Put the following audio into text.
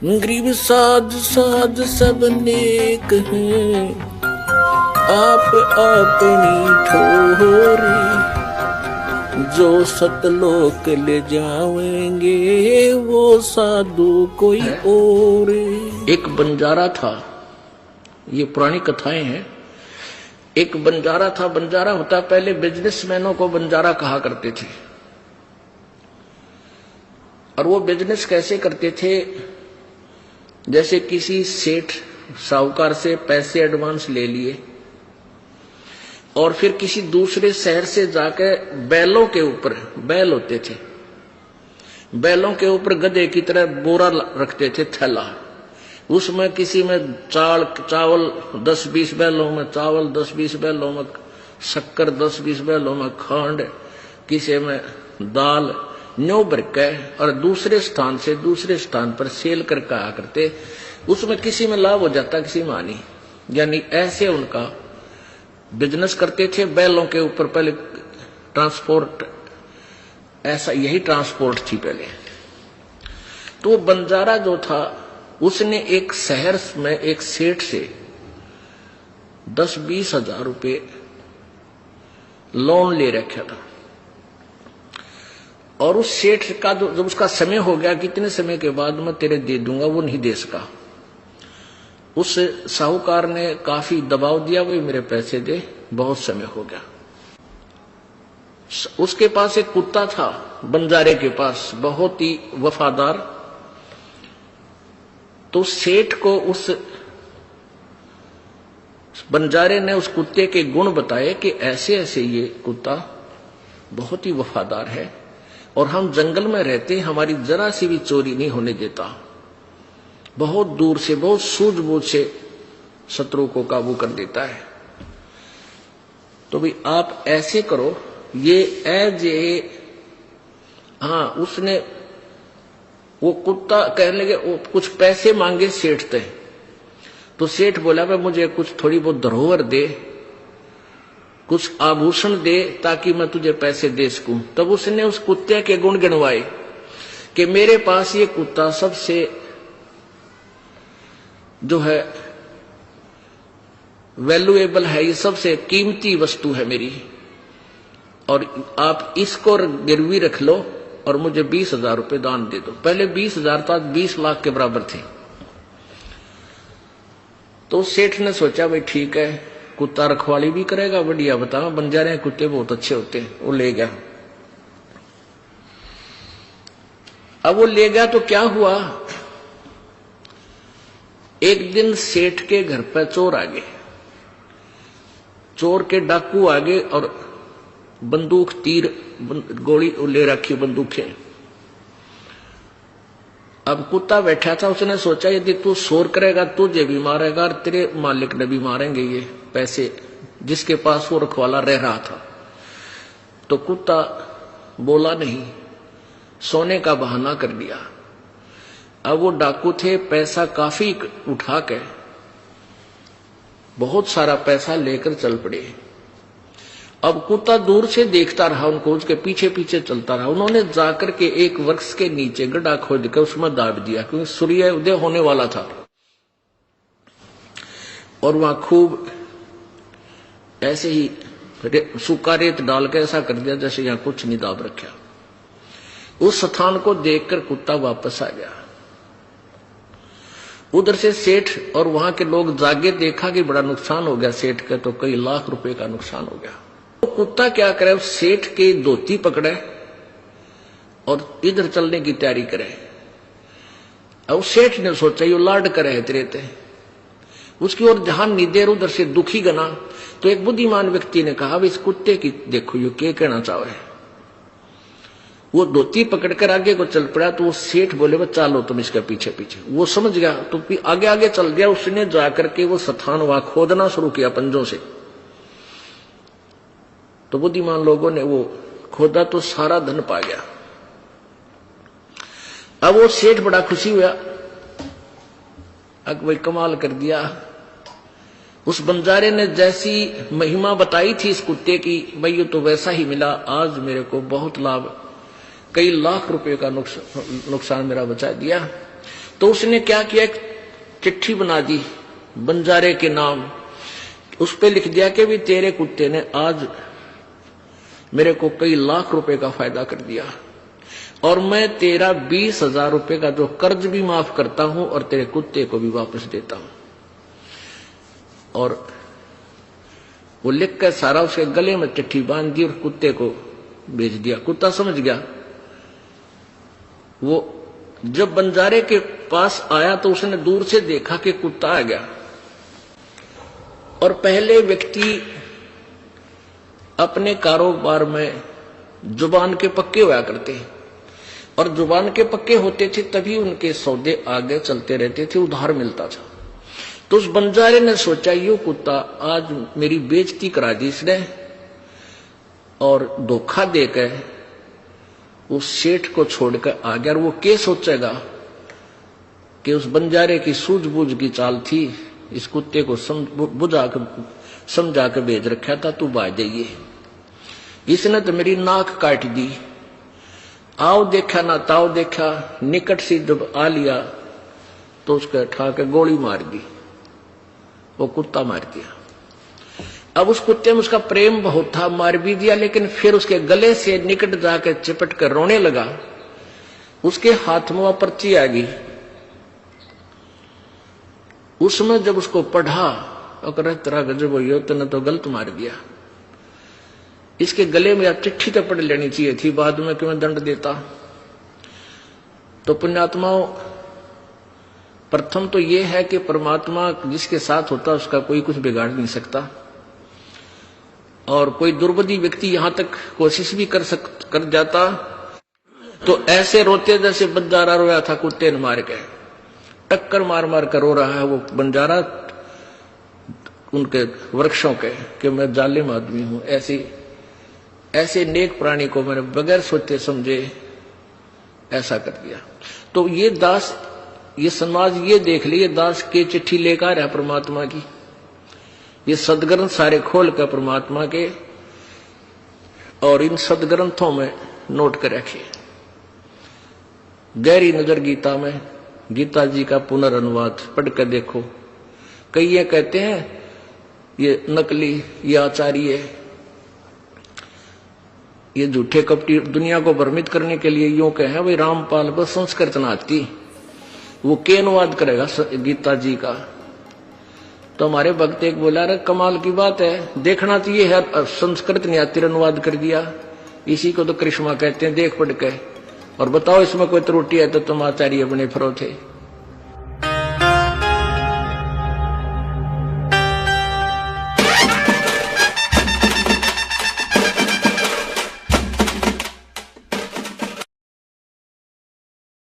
गरीब साध साध सब नेक हैं, आप अपनी ठोरी जो सतलोक ले जाएंगे वो साधु कोई और। एक बंजारा था, ये पुरानी कथाएं हैं। एक बंजारा था, बंजारा होता पहले बिजनेसमैनों को बंजारा कहा करते थे। और वो बिजनेस कैसे करते थे, जैसे किसी सेठ साहूकार से पैसे एडवांस ले लिए और फिर किसी दूसरे शहर से जाकर बैलों के ऊपर, बैल होते थे, बैलों के ऊपर गधे की तरह बोरा रखते थे, थैला, उसमें किसी में चावल 10-20 बैलों में चावल, 10-20 बैलों में शक्कर, 10-20 बैलों में खंड, किसी में दाल, न्यू बरके और दूसरे स्थान से दूसरे स्थान पर सेल करके आया करते। उसमें किसी में लाभ हो जाता, किसी में हानि। यानी ऐसे उनका बिजनेस करते थे। बैलों के ऊपर पहले ट्रांसपोर्ट, ऐसा यही ट्रांसपोर्ट थी पहले। तो बंजारा जो था उसने एक शहर में एक सेठ से 10-20 हजार रुपये लोन ले रखा था। और उस सेठ का जब उसका समय हो गया, कितने समय के बाद मैं तेरे दे दूंगा, वो नहीं दे सका। उस साहूकार ने काफी दबाव दिया, भाई मेरे पैसे दे, बहुत समय हो गया। उसके पास एक कुत्ता था, बंजारे के पास, बहुत ही वफादार। तो सेठ को उस बंजारे ने उस कुत्ते के गुण बताए कि ऐसे ऐसे ये कुत्ता बहुत ही वफादार है और हम जंगल में रहते, हमारी जरा सी भी चोरी नहीं होने देता, बहुत दूर से, बहुत सूझबूझ से शत्रु को काबू कर देता है। तो भी आप ऐसे करो, ये एज ए, हाँ, उसने वो कुत्ता कहने लगे, वो कुछ पैसे मांगे सेठ से। तो सेठ बोला, भाई मुझे कुछ थोड़ी बहुत धरोहर दे, कुछ आभूषण दे ताकि मैं तुझे पैसे दे सकूं। तब उसने उस कुत्ते के गुण गिनवाए कि मेरे पास ये कुत्ता सबसे जो है वैल्यूएबल है, ये सबसे कीमती वस्तु है मेरी, और आप इसको गिरवी रख लो और मुझे 20 हजार रुपये दान दे दो। पहले 20 हजार था, 20 लाख के बराबर थे। तो सेठ ने सोचा, भाई ठीक है, कुत्ता रखवाली भी करेगा, बढ़िया, बताओ, बंजारे कुत्ते बहुत अच्छे होते हैं। वो ले गया। अब वो ले गया तो क्या हुआ, एक दिन सेठ के घर पर चोर आ गए, चोर के डाकू आ गए और बंदूक, तीर, गोली ले रखी, बंदूकें। अब कुत्ता बैठा था, उसने सोचा यदि तू शोर करेगा तुझे भी मारेगा और तेरे मालिक ने भी मारेंगे ये पैसे, जिसके पास वो रखवाला रह रहा था। तो कुत्ता बोला नहीं, सोने का बहाना कर दिया। अब वो डाकू थे, पैसा काफी उठा के, बहुत सारा पैसा लेकर चल पड़े। अब कुत्ता दूर से देखता रहा उनको, उसके पीछे पीछे चलता रहा। उन्होंने जाकर के एक वृक्ष के नीचे गड्ढा खोद कर उसमें दाब दिया, क्योंकि सूर्य उदय होने वाला था। और वहां खूब ऐसे ही सूखा रेत डाल के ऐसा कर दिया जैसे यहां कुछ नहीं दाब रखा। उस स्थान को देखकर कुत्ता वापस आ गया। उधर से सेठ और वहां के लोग जागे, देखा कि बड़ा नुकसान हो गया सेठ का, तो कई लाख रुपए का नुकसान हो गया। तो कुत्ता क्या करे, सेठ के धोती पकड़े और इधर चलने की तैयारी करे। अब सेठ ने सोचा ये लाड करे तेरे ते, उसकी ओर ध्यान नहीं दे, उधर से दुखी गना। तो एक बुद्धिमान व्यक्ति ने कहा, इस कुत्ते की देखो ये क्या कहना चाहे। वो धोती पकड़कर आगे को चल पड़ा। तो वो सेठ बोले, वो चालो तुम इसके पीछे पीछे। वो समझ गया तो आगे आगे चल दिया। उसने जाकर के वो स्थान वहां खोदना शुरू किया पंजों से। तो बुद्धिमान लोगों ने वो खोदा तो सारा धन पा गया। अब वो सेठ बड़ा खुशी हुआ, अब भाई कमाल कर दिया। उस बंजारे ने जैसी महिमा बताई थी इस कुत्ते की, भाई ये तो वैसा ही मिला। आज मेरे को बहुत लाभ, कई लाख रुपए का नुकसान मेरा बचा दिया। तो उसने क्या किया, एक चिट्ठी बना दी बंजारे के नाम, उस पे लिख दिया कि भी तेरे कुत्ते ने आज मेरे को कई लाख रुपए का फायदा कर दिया और मैं तेरा 20,000 रुपए का जो कर्ज भी माफ करता हूं और तेरे कुत्ते को भी वापस देता हूं। और वो लिख कर सारा उसके गले में चिट्ठी बांध दी और कुत्ते को भेज दिया। कुत्ता समझ गया। वो जब बंजारे के पास आया तो उसने दूर से देखा कि कुत्ता आ गया। और पहले व्यक्ति अपने कारोबार में जुबान के पक्के हुआ करते हैं और जुबान के पक्के होते थे तभी उनके सौदे आगे चलते रहते थे, उधार मिलता था। तो उस बंजारे ने सोचा ये कुत्ता आज मेरी बेइज्जती करा दी इसने और धोखा देकर उस सेठ को छोड़कर आ गया। और वो क्या सोचेगा कि उस बंजारे की सूझबूझ की चाल थी, इस कुत्ते को समझा के भेज रखा था, तू बाज जाइए, इसने तो मेरी नाक काट दी। आओ देखा ना ताओ देखा, निकट से जब आ लिया तो उसके उठा के गोली मार दी, वो कुत्ता मार दिया। अब उस कुत्ते में उसका प्रेम बहुत था, मार भी दिया, लेकिन फिर उसके गले से निकट जाकर चिपट कर रोने लगा। उसके हाथ में वह पर्ची आ गई, उसमें जब उसको पढ़ा और तेरा गजब हो तूने तो गलत मार दिया, इसके गले में चिट्ठी तो पढ़ लेनी चाहिए थी, बाद में क्यों दंड देता। तो पुण्यात्माओं, प्रथम तो यह है कि परमात्मा जिसके साथ होता उसका कोई कुछ बिगाड़ नहीं सकता। और कोई दुर्बुद्धि व्यक्ति यहां तक कोशिश भी कर जाता तो ऐसे रोते जैसे बंजारा रोया था कुत्ते ने मार के, टक्कर मार मार कर रो रहा है वो बंजारा उनके वृक्षों के कि मैं जालिम आदमी हूं। ऐसे नेक प्राणी को मैंने बगैर सोचे समझे ऐसा कर दिया। तो ये दास, ये समाज ये देख लिए दास के चिट्ठी लेकर है परमात्मा की, ये सदग्रंथ सारे खोल कर परमात्मा के और इन सदग्रंथों में नोट कर रखिए। गहरी नजर गीता में, गीता जी का पुनर्अनुवाद पढ़ कर देखो। कई ये कहते हैं ये नकली, ये आचार्य, ये झूठे कपटी दुनिया को भ्रमित करने के लिए यूं कहे भाई रामपाल बस संस्कृत ना आती, वो के अनुवाद करेगा गीता जी का। तो हमारे भक्त एक बोला रे कमाल की बात है, देखना चाहिए है, संस्कृत नहीं आती अनुवाद कर दिया, इसी को तो करिश्मा कहते हैं, देख पढ़ के और बताओ इसमें कोई त्रुटि है तो तुम आचार्य बने फिरो थे।